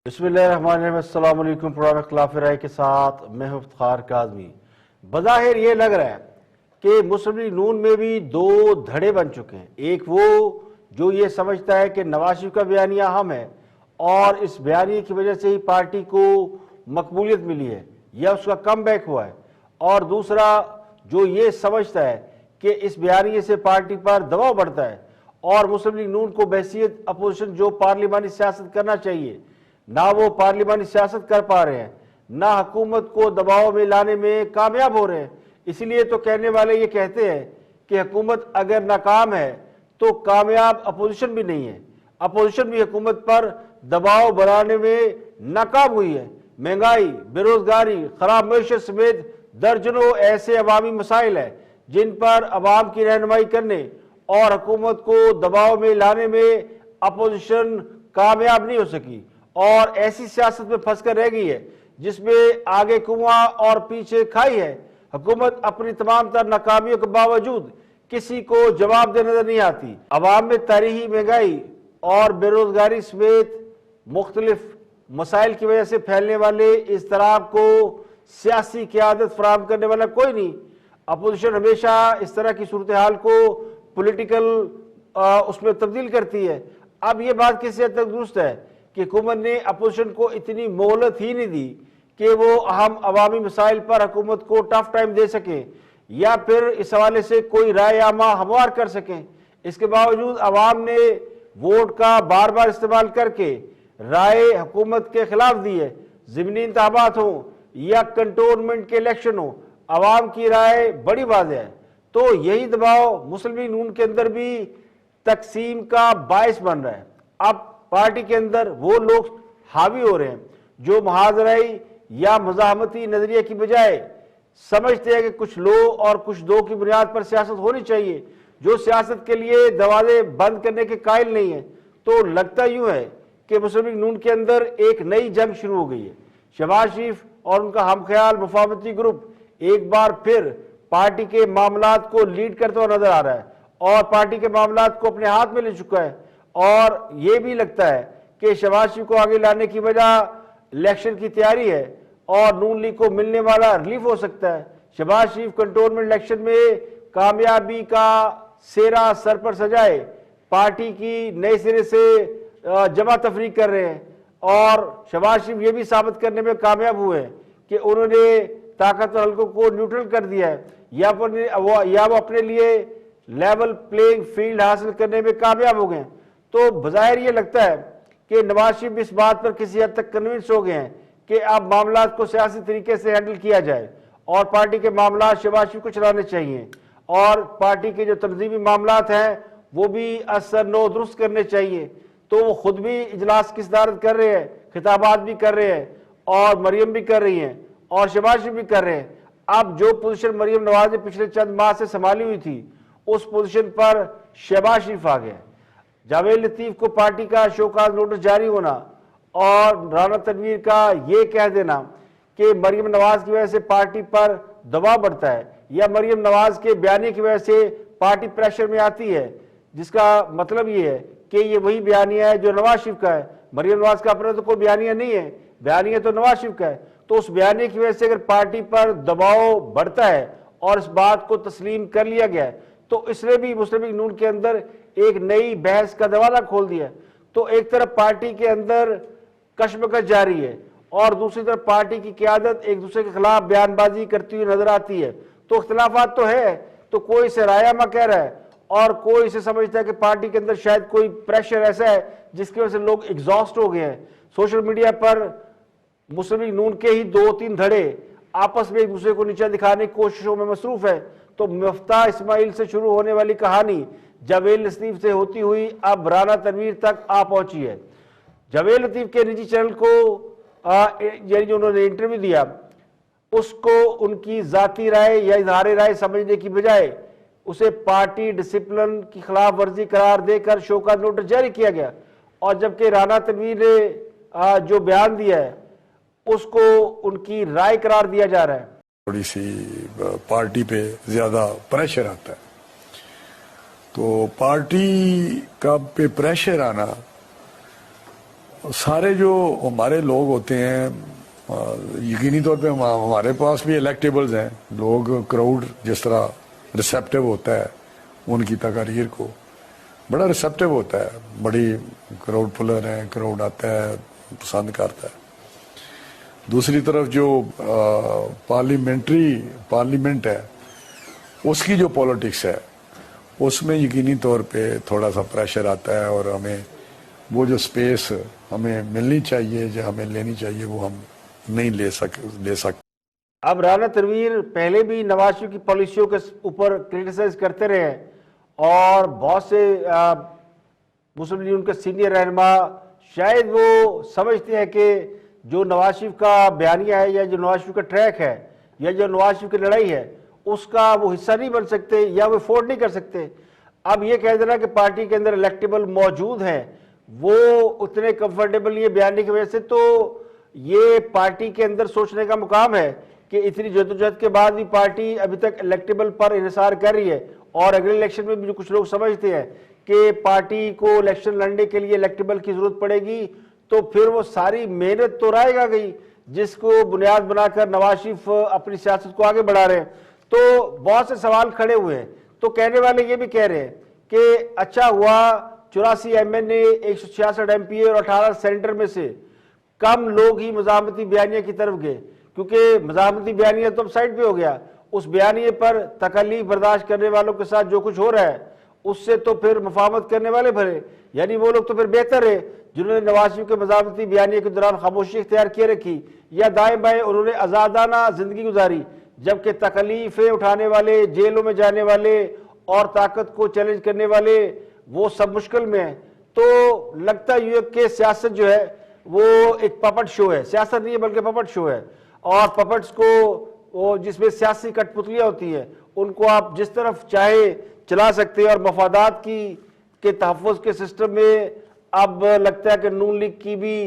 بسم اللہ الرحمن الرحیم۔ السلام علیکم۔ پروگرام اختلاف رائے کے ساتھ میں ہوں افتخار کاظمی۔ بظاہر یہ لگ رہا ہے کہ مسلم لیگ نون میں بھی دو دھڑے بن چکے ہیں۔ ایک وہ جو یہ سمجھتا ہے کہ نواز شریف کا بیانیہ اہم ہے اور اس بیانیے کی وجہ سے ہی پارٹی کو مقبولیت ملی ہے یا اس کا کم بیک ہوا ہے، اور دوسرا جو یہ سمجھتا ہے کہ اس بیانیے سے پارٹی پر دباؤ بڑھتا ہے اور مسلم لیگ نون کو بحیثیت اپوزیشن جو پارلیمانی سیاست کرنا چاہیے نہ وہ پارلیمانی سیاست کر پا رہے ہیں، نہ حکومت کو دباؤ میں لانے میں کامیاب ہو رہے ہیں۔ اسی لیے تو کہنے والے یہ کہتے ہیں کہ حکومت اگر ناکام ہے تو کامیاب اپوزیشن بھی نہیں ہے، اپوزیشن بھی حکومت پر دباؤ بنانے میں ناکام ہوئی ہے۔ مہنگائی، بے روزگاری، خراب معیشت سمیت درجنوں ایسے عوامی مسائل ہیں جن پر عوام کی رہنمائی کرنے اور حکومت کو دباؤ میں لانے میں اپوزیشن کامیاب نہیں ہو سکی اور ایسی سیاست میں پھنس کر رہ گئی ہے جس میں آگے کنواں اور پیچھے کھائی ہے۔ حکومت اپنی تمام تر ناکامیوں کے باوجود کسی کو جواب دہ نظر نہیں آتی۔ عوام میں تاریخی مہنگائی اور بے روزگاری سمیت مختلف مسائل کی وجہ سے پھیلنے والے اضطراب کو سیاسی قیادت فراہم کرنے والا کوئی نہیں۔ اپوزیشن ہمیشہ اس طرح کی صورتحال کو پولیٹیکل اس میں تبدیل کرتی ہے۔ اب یہ بات کسی حد تک درست ہے کہ حکومت نے اپوزیشن کو اتنی مہلت ہی نہیں دی کہ وہ اہم عوامی مسائل پر حکومت کو ٹف ٹائم دے سکیں یا پھر اس حوالے سے کوئی رائے عامہ ہموار کر سکیں۔ اس کے باوجود عوام نے ووٹ کا بار بار استعمال کر کے رائے حکومت کے خلاف دی ہے۔ ضمنی انتخابات ہوں یا کنٹونمنٹ کے الیکشن ہوں، عوام کی رائے بڑی واضح ہے۔ تو یہی دباؤ مسلم لیگ نون کے اندر بھی تقسیم کا باعث بن رہا ہے۔ اب پارٹی کے اندر وہ لوگ حاوی ہو رہے ہیں جو محاذرائی یا مزاحمتی نظریے کی بجائے سمجھتے ہیں کہ کچھ لو اور کچھ دو کی بنیاد پر سیاست ہونی چاہیے، جو سیاست کے لیے دروازے بند کرنے کے قائل نہیں ہیں۔ تو لگتا یوں ہے کہ مسلم لیگ نون کے اندر ایک نئی جنگ شروع ہو گئی ہے۔ شہباز شریف اور ان کا ہم خیال مفاہمتی گروپ ایک بار پھر پارٹی کے معاملات کو لیڈ کرتا ہوا نظر آ رہا ہے اور پارٹی کے معاملات کو اپنے ہاتھ میں لے چکا ہے، اور یہ بھی لگتا ہے کہ شہباز شریف کو آگے لانے کی وجہ الیکشن کی تیاری ہے اور نون لیگ کو ملنے والا ریلیف ہو سکتا ہے۔ شہباز شریف کنٹونمنٹ الیکشن میں کامیابی کا سہرا سر پر سجائے پارٹی کی نئے سرے سے جمع تفریق کر رہے ہیں، اور شہباز شریف یہ بھی ثابت کرنے میں کامیاب ہوئے ہیں کہ انہوں نے طاقتور حلقوں کو نیوٹرل کر دیا ہے یا وہ اپنے لیے لیول پلینگ فیلڈ حاصل کرنے میں کامیاب ہو گئے ہیں۔ تو بظاہر یہ لگتا ہے کہ نواز شریف اس بات پر کسی حد تک کنونس ہو گئے ہیں کہ اب معاملات کو سیاسی طریقے سے ہینڈل کیا جائے اور پارٹی کے معاملات شہباز شریف کو چلانے چاہیے، اور پارٹی کے جو تنظیمی معاملات ہیں وہ بھی اثر نو درست کرنے چاہیے۔ تو وہ خود بھی اجلاس کی صدارت کر رہے ہیں، خطابات بھی کر رہے ہیں، اور مریم بھی کر رہی ہیں اور شہباز شریف بھی کر رہے ہیں۔ اب جو پوزیشن مریم نواز نے پچھلے چند ماہ سے سنبھالی ہوئی تھی اس پوزیشن پر شہباز شریف آ گئے۔ جاوید لطیف کو پارٹی کا شوکاز نوٹس جاری ہونا اور رانا تنویر کا یہ کہہ دینا کہ مریم نواز کی وجہ سے پارٹی پر دباؤ بڑھتا ہے یا مریم نواز کے بیانیے کی وجہ سے پارٹی پریشر میں آتی ہے، جس کا مطلب یہ ہے کہ یہ وہی بیانیہ ہے جو نواز شریف کا ہے۔ مریم نواز کا اپنا تو کوئی بیانیہ نہیں ہے، بیانیہ تو نواز شریف کا ہے۔ تو اس بیانیے کی وجہ سے اگر پارٹی پر دباؤ بڑھتا ہے اور اس بات کو تسلیم کر لیا گیا ہے تو اس نے بھی مسلم لیگ نون کے اندر ایک نئی بحث کا دروازہ کھول دیا۔ تو ایک طرف پارٹی کے اندر کشمکش جاری ہے اور دوسری طرف پارٹی کی قیادت ایک دوسرے کے خلاف بیان بازی کرتی ہوئی نظر آتی ہے۔ تو اختلافات تو ہے، تو کوئی اسے رائے عامہ کہہ رہا ہے اور کوئی اسے سمجھتا ہے کہ پارٹی کے اندر شاید کوئی پریشر ایسا ہے جس کی وجہ سے لوگ ایگزاسٹ ہو گئے ہیں۔ سوشل میڈیا پر مسلم لیگ نون کے ہی دو تین دھڑے آپس میں ایک دوسرے کو نیچا دکھانے کی کوششوں میں مصروف ہے۔ تو مفتاح اسماعیل سے شروع ہونے والی کہانی جاوید لطیف سے ہوتی ہوئی اب رانا تنویر تک آ پہنچی ہے۔ جاوید لطیف کے نجی چینل کو یعنی جو انہوں نے انٹرویو دیا اس کو ان کی ذاتی رائے یا اظہار رائے سمجھنے کی بجائے اسے پارٹی ڈسپلن کی خلاف ورزی قرار دے کر شوکاز نوٹس جاری کیا گیا، اور جبکہ رانا تنویر نے جو بیان دیا ہے اس کو ان کی رائے قرار دیا جا رہا ہے۔ تھوڑی سی پارٹی پہ زیادہ پریشر آتا ہے، تو پارٹی کا پہ پریشر آنا سارے جو ہمارے لوگ ہوتے ہیں یقینی طور پہ ہمارے پاس بھی الیکٹیبلز ہیں. لوگ کراؤڈ جس طرح ریسیپٹیو ہوتا ہے ان کی تقاریر کو, بڑا ریسیپٹیو ہوتا ہے, بڑی کراؤڈ پلر ہیں, کراؤڈ آتا ہے, پسند کرتا ہے. دوسری طرف جو پارلیمنٹ ہے اس کی جو پالیٹکس ہے اس میں یقینی طور پہ تھوڑا سا پریشر آتا ہے, اور ہمیں وہ جو سپیس ہمیں ملنی چاہیے یا ہمیں لینی چاہیے وہ ہم نہیں لے سکتے. اب رانا تنویر پہلے بھی نواز شریف کی پالیسیوں کے اوپر کرٹیسائز کرتے رہے ہیں, اور بہت سے مسلم لیگ کے سینئر رہنما شاید وہ سمجھتے ہیں کہ جو نواز شریف کا بیانیہ ہے یا جو نواز شریف کا ٹریک ہے یا جو نواز شریف کی لڑائی ہے اس کا وہ حصہ نہیں بن سکتے یا وہ افورڈ نہیں کر سکتے. اب یہ کہہ دینا کہ پارٹی کے اندر الیکٹیبل موجود ہیں وہ اتنے کمفرٹیبل یہ بیانیے کی وجہ سے, تو یہ پارٹی کے اندر سوچنے کا مقام ہے کہ اتنی جدوجہد کے بعد بھی پارٹی ابھی تک الیکٹیبل پر انحصار کر رہی ہے, اور اگلے الیکشن میں بھی جو کچھ لوگ سمجھتے ہیں کہ پارٹی کو الیکشن لڑنے کے لیے الیکٹیبل کی ضرورت پڑے گی, تو پھر وہ ساری محنت تو رائے گا گئی جس کو بنیاد بنا کر نواز شریف اپنی سیاست کو آگے بڑھا رہے ہیں. تو بہت سے سوال کھڑے ہوئے ہیں, تو کہنے والے یہ بھی کہہ رہے ہیں کہ اچھا ہوا 84 MNA 166 MPA اور 18 سینیٹر میں سے کم لوگ ہی مزاحمتی بیانیہ کی طرف گئے, کیونکہ مزاحمتی بیانیہ تو اب سائڈ پہ ہو گیا. اس بیانیے پر تکلیف برداشت کرنے والوں کے ساتھ جو کچھ ہو رہا ہے اس سے تو پھر مفاہمت کرنے والے بھرے, یعنی وہ لوگ تو پھر بہتر ہے جنہوں نے نواز شریف کے مزاحمتی بیانیے کے دوران خاموشی اختیار کیے رکھی یا دائیں بائیں انہوں نے آزادانہ زندگی گزاری, جبکہ تکلیفیں اٹھانے والے, جیلوں میں جانے والے اور طاقت کو چیلنج کرنے والے وہ سب مشکل میں ہیں. تو لگتا ہے کہ سیاست جو ہے وہ ایک پپٹ شو ہے, سیاست نہیں ہے بلکہ پپٹ شو ہے, اور پپٹس کو جس میں سیاسی کٹ پتلیاں ہوتی ہیں ان کو آپ جس طرف چاہے چلا سکتے ہیں, اور مفادات کے تحفظ کے سسٹم میں اب لگتا ہے کہ نون لیگ کی بھی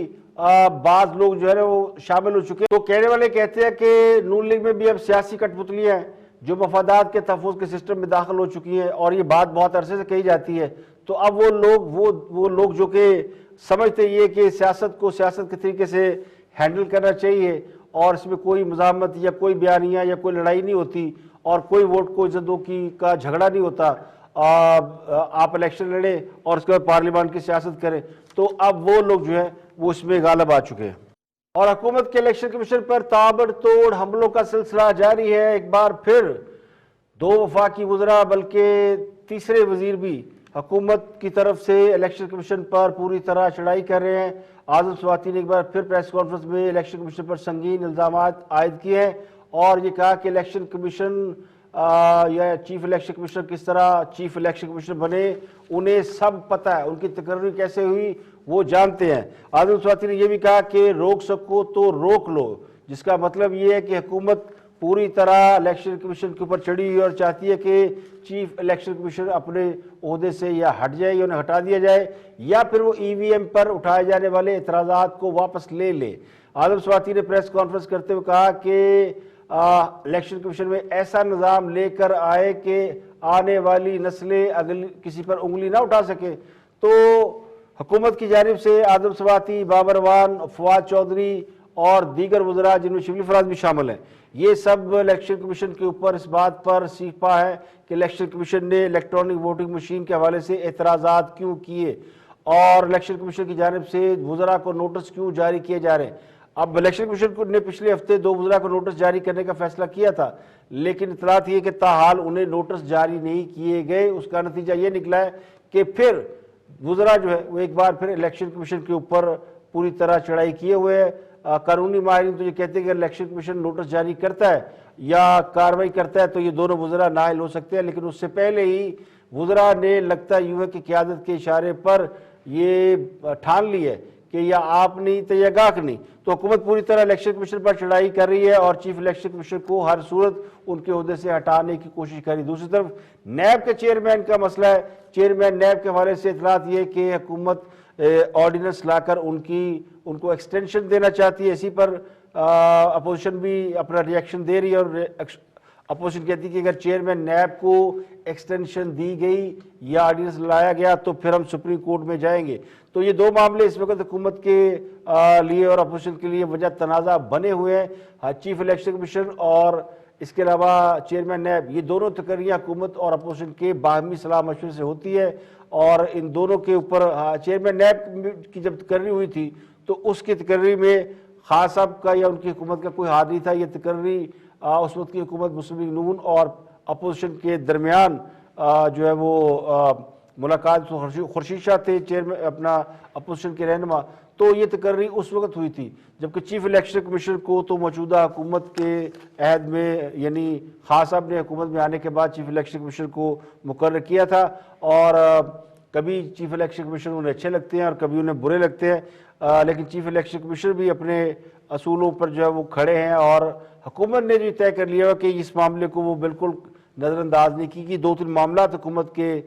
بعض لوگ جو ہے وہ شامل ہو چکے ہیں. تو کہنے والے کہتے ہیں کہ نون لیگ میں بھی اب سیاسی کٹ پتلیاں ہیں جو مفادات کے تحفظ کے سسٹم میں داخل ہو چکی ہیں, اور یہ بات بہت عرصے سے کہی جاتی ہے. تو اب وہ لوگ جو کہ سمجھتے یہ کہ سیاست کو سیاست کے طریقے سے ہینڈل کرنا چاہیے اور اس میں کوئی مزاحمت یا کوئی بیانیہ یا کوئی لڑائی نہیں ہوتی اور کوئی ووٹ کو عزتوں کا جھگڑا نہیں ہوتا, آپ الیکشن لڑیں اور اس کے بعد پارلیمان کی سیاست کریں, تو اب وہ لوگ جو ہے وہ اس میں غالب آ چکے ہیں. اور حکومت کے الیکشن کمیشن پر تابڑ توڑ حملوں کا سلسلہ جاری ہے. ایک بار پھر 2 وفاقی وزراء بلکہ تیسرے وزیر بھی حکومت کی طرف سے الیکشن کمیشن پر پوری طرح چڑھائی کر رہے ہیں. اعظم سواتی نے ایک بار پھر پریس کانفرنس میں الیکشن کمیشن پر سنگین الزامات عائد کیے ہیں اور یہ کہا کہ الیکشن کمیشن یا چیف الیکشن کمیشنر کس طرح چیف الیکشن کمیشنر بنے انہیں سب پتہ ہے, ان کی تقرری کیسے ہوئی وہ جانتے ہیں. اعظم سواتی نے یہ بھی کہا کہ روک سکو تو روک لو, جس کا مطلب یہ ہے کہ حکومت پوری طرح الیکشن کمیشن کے اوپر چڑھی ہوئی اور چاہتی ہے کہ چیف الیکشن کمیشنر اپنے عہدے سے یا ہٹ جائے یا انہیں ہٹا دیا جائے یا پھر وہ EVM پر اٹھائے جانے والے اعتراضات کو واپس لے لے. اعظم سواتی نے پریس کانفرنس کرتے ہوئے کہا کہ الیکشن کمیشن میں ایسا نظام لے کر آئے کہ آنے والی نسلیں کسی پر انگلی نہ اٹھا سکے. تو حکومت کی جانب سے اعظم سواتی, بابر اعوان, فواد چودھری اور دیگر وزراء جن میں شبلی فراز بھی شامل ہیں, یہ سب الیکشن کمیشن کے اوپر اس بات پر سیپا ہے کہ الیکشن کمیشن نے الیکٹرانک ووٹنگ مشین کے حوالے سے اعتراضات کیوں کیے اور الیکشن کمیشن کی جانب سے وزراء کو نوٹس کیوں جاری کیے جا رہے ہیں. اب الیکشن کمیشن نے پچھلے ہفتے 2 وزراء کو نوٹس جاری کرنے کا فیصلہ کیا تھا, لیکن اطلاعات یہ کہ تاحال انہیں نوٹس جاری نہیں کیے گئے. اس کا نتیجہ یہ نکلا ہے کہ پھر وزراء جو ہے وہ ایک بار پھر الیکشن کمیشن کے اوپر پوری طرح چڑھائی کیے ہوئے ہیں. قانونی ماہرین تو یہ کہتے ہیں کہ الیکشن کمیشن نوٹس جاری کرتا ہے یا کارروائی کرتا ہے تو یہ دونوں وزراء نااہل ہو سکتے ہیں, لیکن اس سے پہلے ہی وزراء نے لگتا یوں ہے کہ قیادت کے اشارے پر یہ ٹھان لی ہے کہ یا آپ نہیں تو یا گاہک نہیں. تو حکومت پوری طرح الیکشن کمیشن پر چڑھائی کر رہی ہے اور چیف الیکشن کمیشن کو ہر صورت ان کے عہدے سے ہٹانے کی کوشش کر رہی ہے. دوسری طرف نیب کے چیئرمین کا مسئلہ ہے. چیئرمین نیب کے حوالے سے اطلاعات یہ کہ حکومت آرڈیننس لا کر ان کو ایکسٹینشن دینا چاہتی ہے. اسی پر اپوزیشن بھی اپنا ریئیکشن دے رہی ہے اور اپوزیشن کہتی ہے کہ اگر چیئرمین نیب کو ایکسٹینشن دی گئی یا آرڈیننس لایا گیا تو پھر ہم سپریم کورٹ میں جائیں گے. تو یہ دو معاملے اس وقت حکومت کے لیے اور اپوزیشن کے لیے وجہ تنازع بنے ہوئے ہیں. چیف الیکشن کمیشن اور اس کے علاوہ چیئرمین نیب، یہ دونوں تقرریاں حکومت اور اپوزیشن کے باہمی صلاح مشورے سے ہوتی ہے، اور ان دونوں کے اوپر چیئرمین نیب کی جب تقرری ہوئی تھی تو اس کی تقرری میں خان صاحب کا یا ان کی حکومت کا کوئی ہاتھ نہیں تھا. یہ تقرری اس وقت کی حکومت مسلم لیگ نون اور اپوزیشن کے درمیان جو ہے وہ ملاقات خورشید شاہ تھے چیئرمین اپنا اپوزیشن کے رہنما، تو یہ تقرری اس وقت ہوئی تھی. جبکہ چیف الیکشن کمیشن کو تو موجودہ حکومت کے عہد میں یعنی خان صاحب نے حکومت میں آنے کے بعد چیف الیکشن کمیشن کو مقرر کیا تھا، اور کبھی چیف الیکشن کمیشن انہیں اچھے لگتے ہیں اور کبھی انہیں برے لگتے ہیں، لیکن چیف الیکشن کمیشن بھی اپنے اصولوں پر جو ہے وہ کھڑے ہیں، اور حکومت نے جو طے کر لیا کہ اس معاملے کو وہ بالکل نظر انداز نہیں کی. دو تین معاملات حکومت کے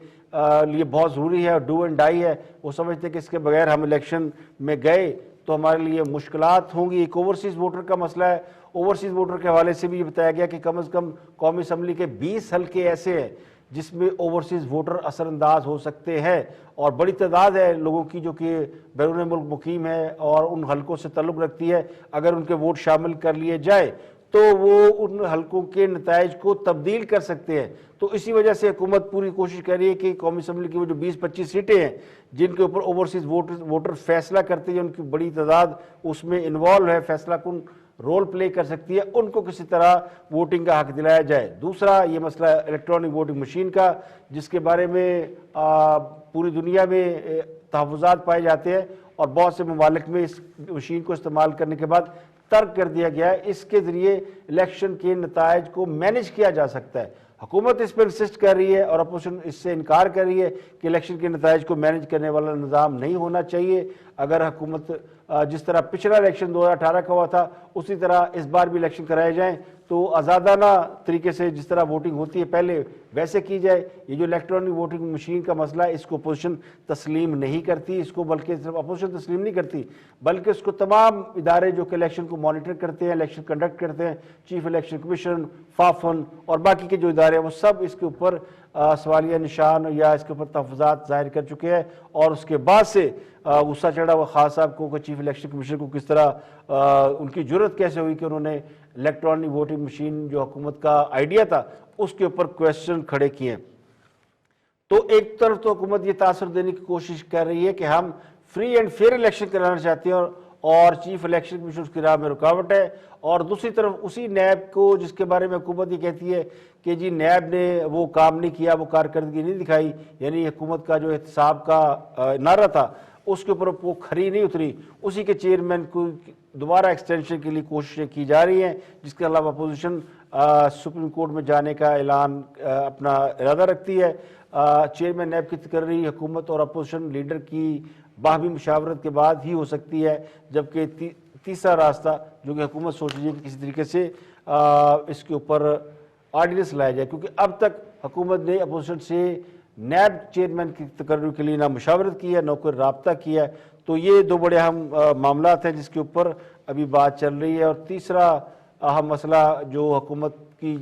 لیے بہت ضروری ہے اور ڈو اینڈ ڈائی ہے. وہ سمجھتے ہیں کہ اس کے بغیر ہم الیکشن میں گئے تو ہمارے لیے مشکلات ہوں گی. ایک اوورسیز ووٹر کا مسئلہ ہے. اوورسیز ووٹر کے حوالے سے بھی یہ بتایا گیا کہ کم از کم قومی اسمبلی کے 20 حلقے ایسے ہیں جس میں اوورسیز ووٹر اثر انداز ہو سکتے ہیں، اور بڑی تعداد ہے لوگوں کی جو کہ بیرون ملک مقیم ہے اور ان حلقوں سے تعلق رکھتی ہے. اگر ان کے ووٹ شامل کر لیے جائے تو وہ ان حلقوں کے نتائج کو تبدیل کر سکتے ہیں. تو اسی وجہ سے حکومت پوری کوشش کر رہی ہے کہ قومی اسمبلی کی وہ جو 20-25 سیٹیں ہیں جن کے اوپر اوورسیز ووٹر فیصلہ کرتے ہیں، ان کی بڑی تعداد اس میں انوالو ہے، فیصلہ کن رول پلے کر سکتی ہے، ان کو کسی طرح ووٹنگ کا حق دلایا جائے. دوسرا یہ مسئلہ الیکٹرانک ووٹنگ مشین کا، جس کے بارے میں پوری دنیا میں تحفظات پائے جاتے ہیں اور بہت سے ممالک میں اس مشین کو استعمال کرنے کے بعد ترک کر دیا گیا ہے. اس کے ذریعے الیکشن کے نتائج کو مینیج کیا جا سکتا ہے. حکومت اس پر انسسٹ کر رہی ہے اور اپوزیشن اس سے انکار کر رہی ہے کہ الیکشن کے نتائج کو مینیج کرنے والا نظام نہیں ہونا چاہیے. اگر حکومت جس طرح پچھلا الیکشن 2018 کا ہوا تھا اسی طرح اس بار بھی الیکشن کرائے جائیں تو آزادانہ طریقے سے جس طرح ووٹنگ ہوتی ہے پہلے ویسے کی جائے. یہ جو الیکٹرانک ووٹنگ مشین کا مسئلہ ہے اس کو اپوزیشن تسلیم نہیں کرتی. اس کو بلکہ صرف اپوزیشن تسلیم نہیں کرتی بلکہ اس کو تمام ادارے جو کہ الیکشن کو مانیٹر کرتے ہیں، الیکشن کنڈکٹ کرتے ہیں، چیف الیکشن کمیشن، فافن اور باقی کے جو ادارے ہیں وہ سب اس کے اوپر سوالیہ نشان یا اس کے اوپر تحفظات ظاہر کر چکے ہیں. اور اس کے بعد سے غصہ چڑھا ہوا خان صاحب کو کہ چیف الیکشن کمیشن کو کس طرح ان کی جرت کیسے ہوئی کہ انہوں نے الیکٹرانک ووٹنگ مشین جو حکومت کا آئیڈیا تھا اس کے اوپر کویسچن کھڑے کیے. تو ایک طرف تو حکومت یہ تاثر دینے کی کوشش کر رہی ہے کہ ہم فری اینڈ فیئر الیکشن کرانا چاہتے ہیں اور چیف الیکشن کمیشن اس کی راہ میں رکاوٹ ہے، اور دوسری طرف اسی نیب کو جس کے بارے میں حکومت یہ کہتی ہے کہ جی نیب نے وہ کام نہیں کیا، وہ کارکردگی نہیں دکھائی، یعنی حکومت کا جو احتساب کا نعرہ تھا اس کے اوپر وہ کھری نہیں اتری، اسی کے چیئرمین کو دوبارہ ایکسٹینشن کے لیے کوششیں کی جا رہی ہیں، جس کے علاوہ اپوزیشن سپریم کورٹ میں جانے کا اعلان اپنا ارادہ رکھتی ہے. چیئرمین نیب کی تقرری حکومت اور اپوزیشن لیڈر کی باہمی مشاورت کے بعد ہی ہو سکتی ہے، جبکہ تیسرا راستہ جو کہ حکومت سوچ رہی ہے کہ کسی طریقے سے اس کے اوپر آرڈیننس لایا جائے، کیونکہ اب تک حکومت نے اپوزیشن سے نیب چیئرمین کی تقرری کے لیے نہ مشاورت کی ہے نہ کوئی رابطہ کیا ہے. تو یہ دو بڑے اہم معاملات ہیں جس کے اوپر ابھی بات چل رہی ہے. اور تیسرا اہم مسئلہ جو حکومت کی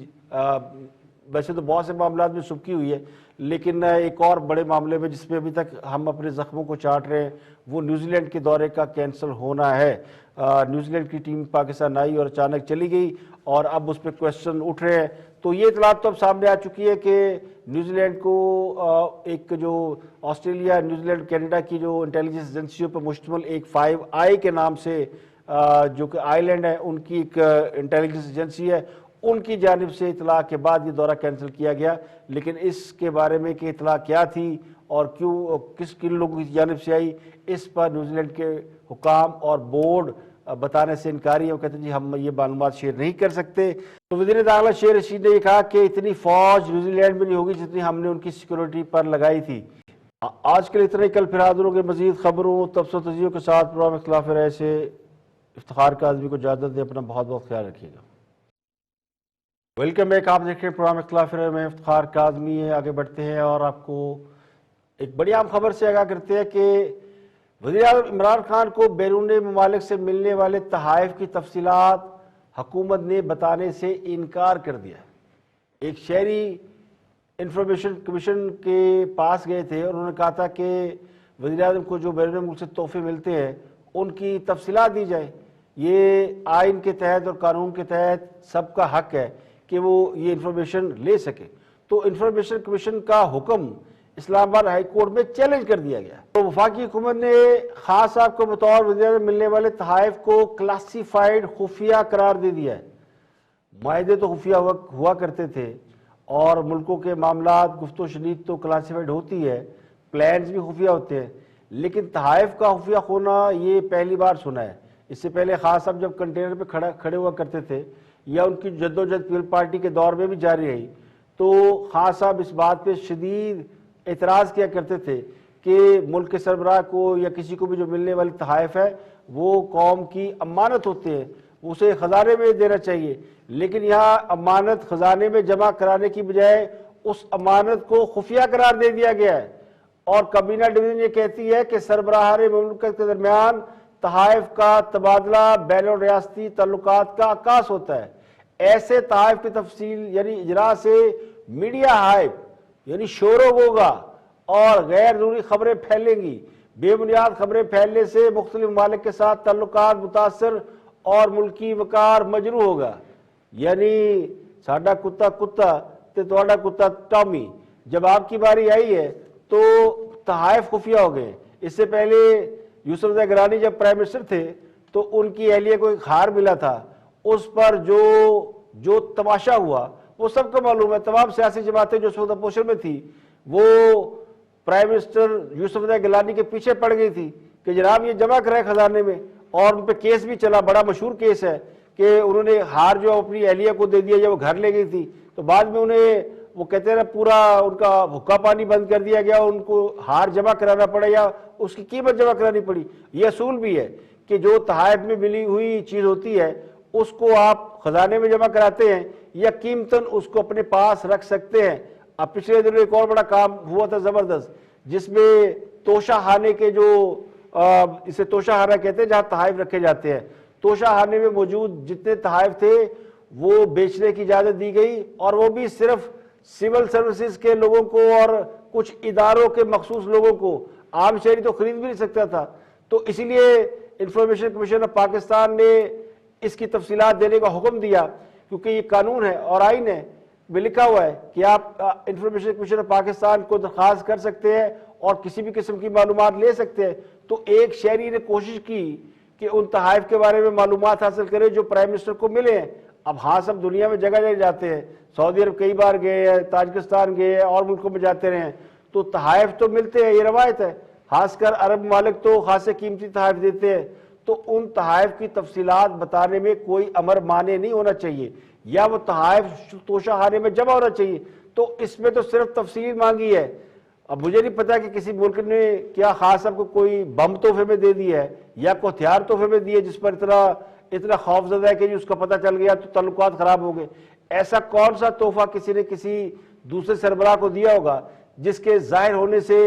ویسے تو بہت سے معاملات میں سبکی ہوئی ہے لیکن ایک اور بڑے معاملے میں جس میں ابھی تک ہم اپنے زخموں کو چاٹ رہے ہیں وہ نیوزی لینڈ کے دورے کا کینسل ہونا ہے. نیوزی لینڈ کی ٹیم پاکستان آئی اور اچانک چلی گئی اور اب اس پہ کویسچن اٹھ رہے ہیں. تو یہ اطلاعات تو اب سامنے آ چکی ہے کہ نیوزی لینڈ کو ایک جو آسٹریلیا، نیوزی لینڈ، کینیڈا کی جو انٹیلیجنس ایجنسیوں پر مشتمل ایک 5i کے نام سے جو کہ آئی لینڈ ہے ان کی ایک انٹیلیجنس ایجنسی ہے، ان کی جانب سے اطلاع کے بعد یہ دورہ کینسل کیا گیا. لیکن اس کے بارے میں کہ اطلاع کیا تھی اور کیوں کن لوگوں کی جانب سے آئی اس پر نیوزی لینڈ کے حکام اور بورڈ بتانے سے انکاری ہے. وہ کہتے ہیں جی ہم یہ معلومات شیئر نہیں کر سکتے. تو وزیر داخلہ شیر رشید نے یہ کہا کہ اتنی فوج نیوزی لینڈ میں نہیں ہوگی جتنی ہم نے ان کی سیکورٹی پر لگائی تھی. آج کے لیے اتنا ہی. کل پھر حاضر ہوں گے مزید خبروں تبصروں تجزیوں کے ساتھ. پروگرام اختلاف رائے سے افتخار کاظمی کو اجازت دیں. اپنا بہت بہت خیال رکھیے گا. Welcome back. آپ دیکھ رہے ہیں پروگرام اختلاف رائے میں افتخار کاظمی ہے. آگے بڑھتے ہیں اور آپ کو ایک بڑی اہم خبر سے آگاہ کرتے ہیں کہ وزیر اعظم عمران خان کو بیرون ممالک سے ملنے والے تحائف کی تفصیلات حکومت نے بتانے سے انکار کر دیا. ایک شہری انفارمیشن کمیشن کے پاس گئے تھے اور انہوں نے کہا تھا کہ وزیر اعظم کو جو بیرون ملک سے تحفے ملتے ہیں ان کی تفصیلات دی جائے. یہ آئین کے تحت اور قانون کے تحت سب کا حق ہے کہ وہ یہ انفارمیشن لے سکے. تو انفارمیشن کمیشن کا حکم اسلام آباد ہائی کورٹ میں چیلنج کر دیا گیا. تو وفاقی حکومت نے خان صاحب کو بطور وزیر اعظم ملنے والے تحائف کو کلاسیفائیڈ خفیہ قرار دے دیا ہے. معاہدے تو خفیہ ہوا کرتے تھے اور ملکوں کے معاملات گفت و شنید تو کلاسیفائیڈ ہوتی ہے, پلانز بھی خفیہ ہوتے ہیں, لیکن تحائف کا خفیہ ہونا یہ پہلی بار سنا ہے. اس سے پہلے خان صاحب جب کنٹینر پہ کھڑے ہوا کرتے تھے یا ان کی جدوجہد پیپل پارٹی کے دور میں بھی جاری رہی, تو خان صاحب اس بات پہ شدید اعتراض کیا کرتے تھے کہ ملک کے سربراہ کو یا کسی کو بھی جو ملنے والی تحائف ہے وہ قوم کی امانت ہوتے ہیں, اسے خزانے میں دینا چاہیے. لیکن یہاں امانت خزانے میں جمع کرانے کی بجائے اس امانت کو خفیہ قرار دے دیا گیا ہے. اور کابینہ ڈویژن یہ کہتی ہے کہ سربراہان مملکت کے درمیان تحائف کا تبادلہ بین الریاستی تعلقات کا عکاس ہوتا ہے. ایسے تحائف کی تفصیل یعنی اجراء سے میڈیا ہائپ یعنی شور و غوغا اور غیر ضروری خبریں پھیلیں گی. بے بنیاد خبریں پھیلنے سے مختلف ممالک کے ساتھ تعلقات متاثر اور ملکی وقار مجروح ہوگا. یعنی ساڈا کتا کتا تے تواڈا کتا ٹامی. جب آپ کی باری آئی ہے تو تحائف خفیہ ہو گئے. اس سے پہلے یوسف زئی گیلانی جب پرائم منسٹر تھے تو ان کی اہلیہ کو ایک ہار ملا تھا, اس پر جو تماشا ہوا وہ سب کو معلوم ہے. تمام سیاسی جماعتیں جو اس وقت اپوزیشن میں تھی وہ پرائم منسٹر یوسف زئی گیلانی کے پیچھے پڑ گئی تھی کہ جناب یہ جمع کرائے خزانے میں, اور ان پہ کیس بھی چلا, بڑا مشہور کیس ہے کہ انہوں نے ہار جو اپنی اہلیہ کو دے دیا جب وہ گھر لے گئی تھی, تو بعد میں انہیں وہ کہتے ہیں پورا ان کا حکا پانی بند کر دیا گیا, ان کو ہار جمع کرانا پڑا یا اس کی قیمت جمع کرانی پڑی. یہ اصول بھی ہے کہ جو تحائف میں ملی ہوئی چیز ہوتی ہے اس کو آپ خزانے میں جمع کراتے ہیں یا قیمتاً اس کو اپنے پاس رکھ سکتے ہیں. اب پچھلے دنوں ایک اور بڑا کام ہوا تھا زبردست, جس میں توشہ خانے کے جو اسے توشہ خانہ کہتے ہیں جہاں تحائف رکھے جاتے ہیں, توشہ خانے میں موجود جتنے تحائف تھے وہ بیچنے کی اجازت دی گئی, اور وہ بھی صرف سول سروسز کے لوگوں کو اور کچھ اداروں کے مخصوص لوگوں کو. عام شہری تو خرید بھی نہیں سکتا تھا. تو اسی لیے انفارمیشن کمیشن آف پاکستان نے اس کی تفصیلات دینے کا حکم دیا, کیونکہ یہ قانون ہے اور آئین ہے میں لکھا ہوا ہے کہ آپ انفارمیشن کمیشن آف پاکستان کو درخواست کر سکتے ہیں اور کسی بھی قسم کی معلومات لے سکتے ہیں. تو ایک شہری نے کوشش کی کہ ان تحائف کے بارے میں معلومات حاصل کرے جو پرائم منسٹر کو ملے ہیں. اب ہاں سب دنیا میں جگہ جگہ جاتے ہیں, سعودی عرب کئی بار گئے ہیں, تاجکستان گئے ہیں, اور ملکوں میں جاتے رہے ہیں, تو تحائف تو ملتے ہیں, یہ روایت ہے. خاص کر عرب ممالک تو خاصے قیمتی تحائف دیتے ہیں. تو ان تحائف کی تفصیلات بتانے میں کوئی امر مانے نہیں ہونا چاہیے, یا وہ تحائف توشہ خانے میں جمع ہونا چاہیے. تو اس میں تو صرف تفصیل مانگی ہے. اب مجھے نہیں پتا کہ کسی ملک نے کیا خاص آپ کو کوئی بم تحفے میں دے دیا ہے یا کوئی ہتھیار تحفے میں دیے جس پر اتنا خوف زدہ ہے کہ اس کا پتہ چل گیا تو تعلقات خراب ہو گئے. ایسا کون سا تحفہ کسی نے کسی دوسرے سربراہ کو دیا ہوگا جس کے ظاہر ہونے سے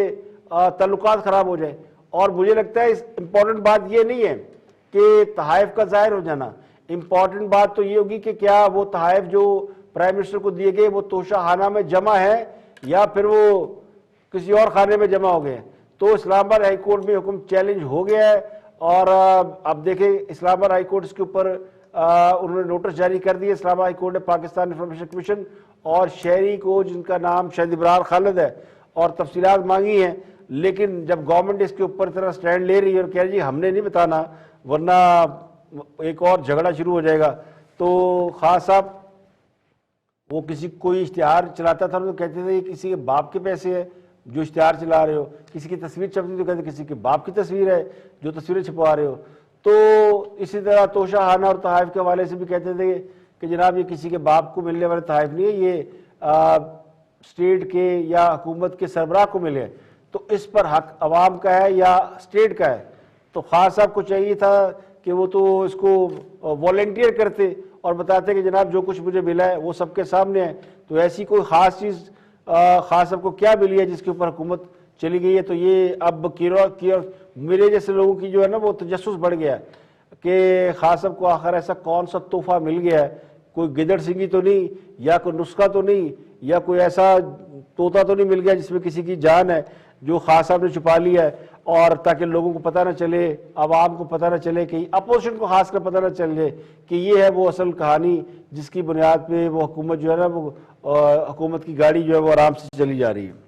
تعلقات خراب ہو جائے؟ اور مجھے لگتا ہے امپورٹنٹ بات یہ نہیں ہے کہ تحائف کا ظاہر ہو جانا, امپورٹنٹ بات تو یہ ہوگی کہ کیا وہ تحائف جو پرائم منسٹر کو دیے گئے وہ توشہ خانہ میں جمع ہے یا پھر وہ کسی اور خانے میں جمع ہو گئے. تو اسلام آباد ہائی کورٹ میں حکم چیلنج ہو گیا ہے, اور اب دیکھیں اسلام آباد ہائی کورٹ اس کے اوپر انہوں نے نوٹس جاری کر دیے. اسلام آباد ہائی کورٹ نے پاکستان انفارمیشن کمیشن اور شہری کو جن کا نام شہید ابرار خالد ہے اور تفصیلات مانگی ہیں, لیکن جب گورنمنٹ اس کے اوپر طرح سٹینڈ لے رہی ہے اور کہہ رہی ہے ہم نے نہیں بتانا ورنہ ایک اور جھگڑا شروع ہو جائے گا. تو خاص صاحب وہ کسی کوئی اشتہار چلاتا تھا تو کہتے تھے یہ کسی کے باپ کے پیسے ہے جو اشتہار چلا رہے ہو, کسی کی تصویر چھپتی تو کہتے کسی کے باپ کی تصویر ہے جو تصویریں چھپوا رہے ہو. تو اسی طرح توشہ خانہ اور تحائف کے حوالے سے بھی کہتے تھے کہ جناب یہ کسی کے باپ کو ملنے والے تحائف نہیں ہے, یہ اسٹیٹ کے یا حکومت کے سربراہ کو ملے. تو اس پر حق عوام کا ہے یا اسٹیٹ کا ہے؟ تو خاص صاحب کو چاہیے تھا کہ وہ تو اس کو والنٹیئر کرتے اور بتاتے کہ جناب جو کچھ مجھے ملا ہے وہ سب کے سامنے ہے. تو ایسی کوئی خاص چیز خاص صاحب کو کیا ملی ہے جس کے اوپر حکومت چلی گئی ہے؟ تو یہ اب میرے جیسے لوگوں کی جو ہے نا وہ تجسس بڑھ گیا کہ خاص صاحب کو آخر ایسا کون سا تحفہ مل گیا ہے کوئی گدڑ سنگی تو نہیں، یا کوئی نسخہ تو نہیں، یا کوئی ایسا طوطا تو نہیں مل گیا جس میں کسی کی جان ہے جو خان صاحب نے چھپا لیا ہے، اور تاکہ لوگوں کو پتہ نہ چلے، عوام کو پتہ نہ چلے، کہ اپوزیشن کو خاص کر پتہ نہ چلے کہ یہ ہے وہ اصل کہانی جس کی بنیاد پہ وہ حکومت جو ہے نا، وہ حکومت کی گاڑی جو ہے وہ آرام سے چلی جا رہی ہے۔